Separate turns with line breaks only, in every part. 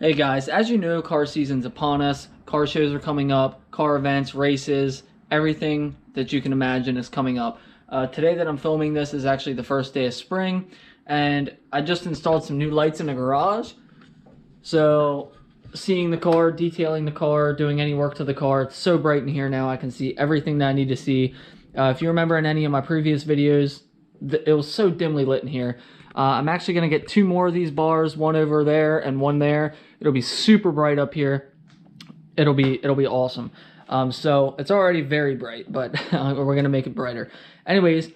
Hey guys, as you know, car season's upon us. Car shows are coming up, car events, races, everything that you can imagine is coming up. Today that I'm filming this is actually the first day of spring, and I just installed some new lights in the garage. So seeing the car, detailing the car, doing any work to the car, it's so bright in here now. I can see everything that I need to see. If you remember in any of my previous videos, it was so dimly lit in here. I'm actually going to get 2 more of these bars, one over there and one there. It'll be super bright up here. It'll be awesome. So it's already very bright, but we're going to make it brighter. Anyways,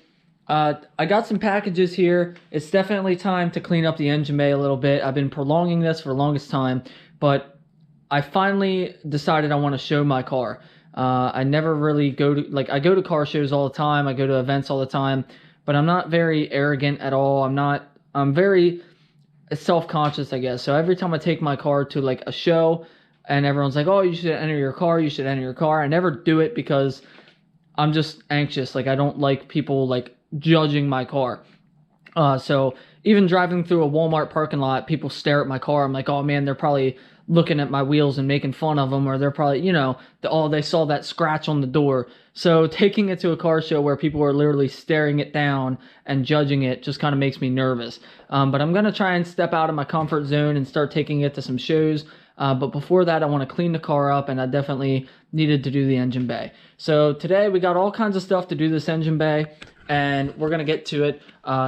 I got some packages here. It's definitely time to clean up the engine bay a little bit. I've been prolonging this for the longest time, but I finally decided I want to show my car. I never really go to, I go to car shows all the time. I go to events all the time. But I'm not very arrogant at all. I'm very self-conscious, I guess. So every time I take my car to like a show and everyone's like, oh, you should enter your car, you should enter your car. I never do it because I'm just anxious. Like, I don't like people like judging my car. So even driving through a Walmart parking lot, people stare at my car. I'm like, oh man, they're probably looking at my wheels and making fun of them, or they're probably, you know, they saw that scratch on the door. So taking it to a car show where people are literally staring it down and judging it just kind of makes me nervous. But I'm going to try and step out of my comfort zone and start taking it to some shows. But before that, I want to clean the car up, and I definitely needed to do the engine bay. So today we got all kinds of stuff to do this engine bay, and we're going to get to it.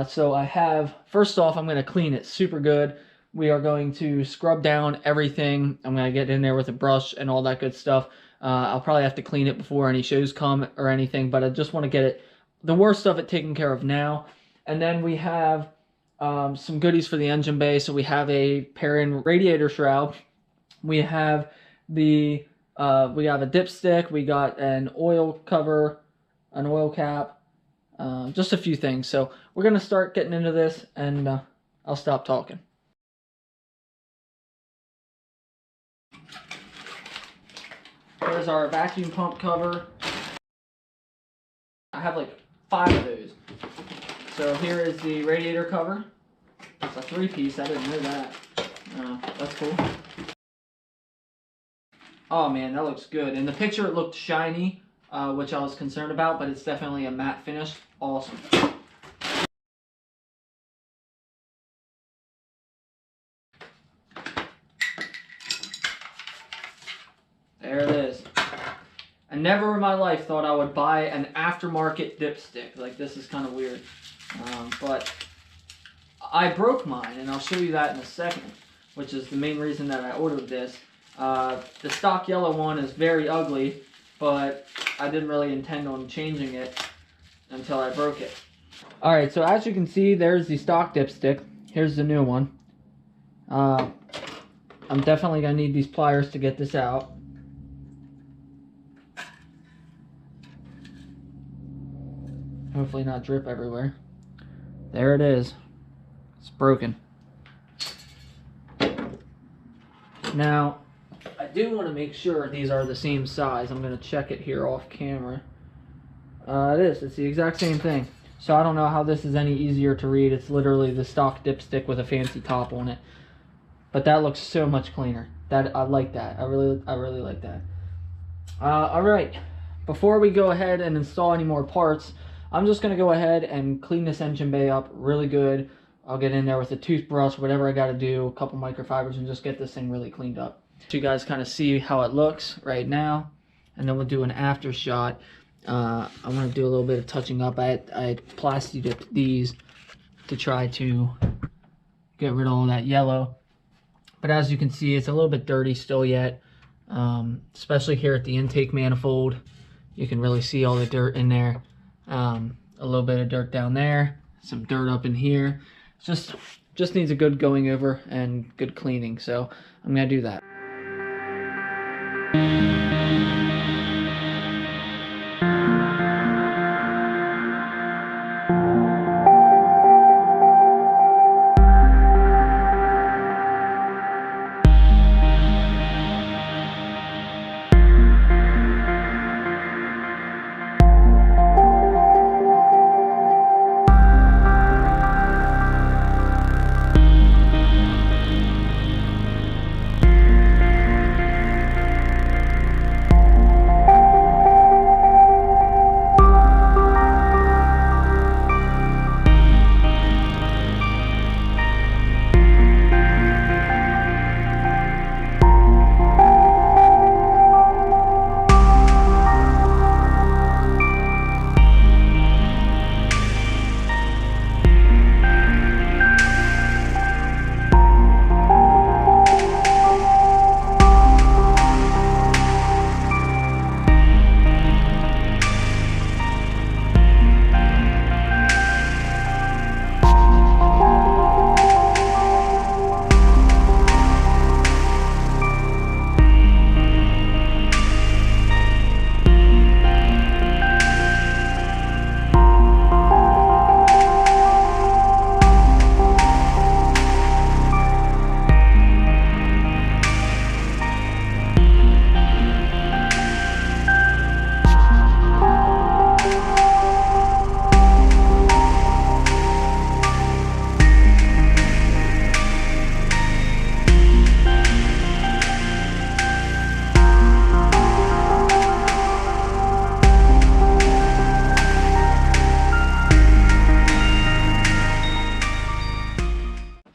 So I have, first off, I'm going to clean it super good. We are going to scrub down everything. I'm going to get in there with a brush and all that good stuff. I'll probably have to clean it before any shows come or anything, but I just want to get it, the worst of it, taken care of now. And then we have some goodies for the engine bay. So we have a Perrin Radiator shroud. We have we have a dipstick. We got an oil cover, an oil cap, just a few things. So we're going to start getting into this, and I'll stop talking. Here's our vacuum pump cover. I have like 5 of those. So here is the radiator cover. It's a 3-piece, I didn't know that. That's cool. Oh man, that looks good. In the picture it looked shiny, which I was concerned about, but it's definitely a matte finish. Awesome. There it is. I never in my life thought I would buy an aftermarket dipstick. Like, this is kind of weird. But I broke mine, and I'll show you that in a second, which is the main reason that I ordered this. The stock yellow one is very ugly, but I didn't really intend on changing it until I broke it. Alright, so as you can see, there's the stock dipstick. Here's the new one. I'm definitely going to need these pliers to get this out. Hopefully not drip everywhere. There it is. It's broken. Now, I do want to make sure these are the same size. I'm going to check it here off camera. It is. It's the exact same thing. So I don't know how this is any easier to read. It's literally the stock dipstick with a fancy top on it. But that looks so much cleaner. I like that. I really like that. Alright. Before we go ahead and install any more parts, I'm just going to go ahead and clean this engine bay up really good. I'll get in there with a toothbrush, whatever I got to do, a couple microfibers, and just get this thing really cleaned up. So you guys kind of see how it looks right now, and then we'll do an after shot. I want to do a little bit of touching up. I plasti dipped these to try to get rid of all that yellow. But as you can see, it's a little bit dirty still yet, especially here at the intake manifold. You can really see all the dirt in there. A little bit of dirt down there, some dirt up in here. Just needs a good going over and good cleaning, so I'm gonna do that.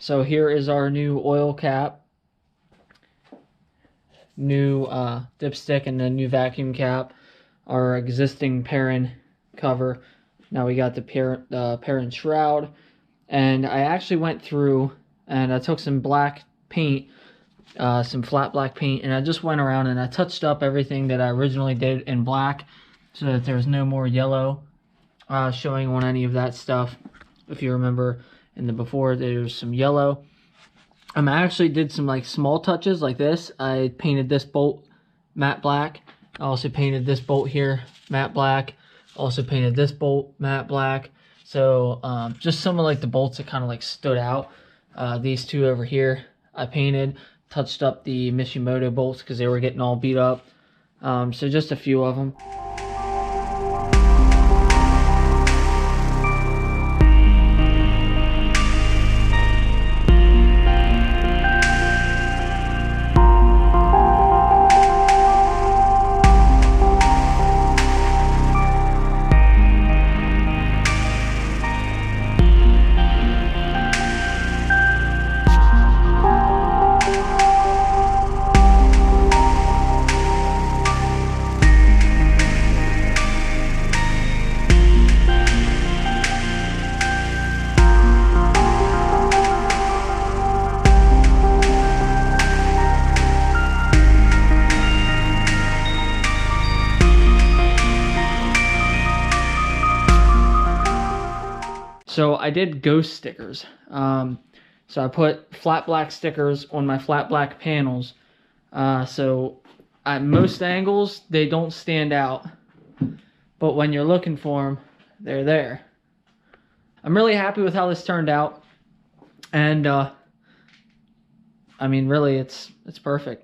So here is our new oil cap, new dipstick, and the new vacuum cap. Our existing Perrin cover. Now we got the Perrin shroud. And I actually went through and I took some black paint, some flat black paint, and I just went around and I touched up everything that I originally did in black so that there's no more yellow showing on any of that stuff. If you remember in the before, there's some yellow. I actually did some like small touches like this. I painted this bolt matte black. I also painted this bolt here matte black. Also painted this bolt matte black. So just some of like the bolts that kind of like stood out. These two over here I painted, touched up the Mishimoto bolts because they were getting all beat up. So just a few of them. So I did ghost stickers. So I put flat black stickers on my flat black panels. So at most angles, they don't stand out. But when you're looking for them, they're there. I'm really happy with how this turned out. And, I mean, really, it's perfect.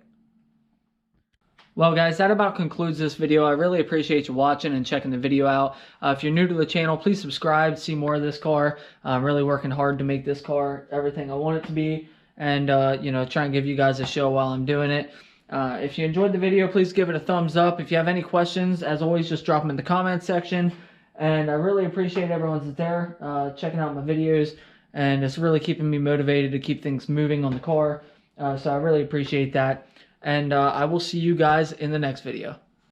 Well, guys, that about concludes this video. I really appreciate you watching and checking the video out. If you're new to the channel, please subscribe to see more of this car. I'm really working hard to make this car everything I want it to be, and you know, try and give you guys a show while I'm doing it. If you enjoyed the video, please give it a thumbs up. If you have any questions, as always, just drop them in the comment section. And I really appreciate everyone that's there checking out my videos, and it's really keeping me motivated to keep things moving on the car. So I really appreciate that. And I will see you guys in the next video.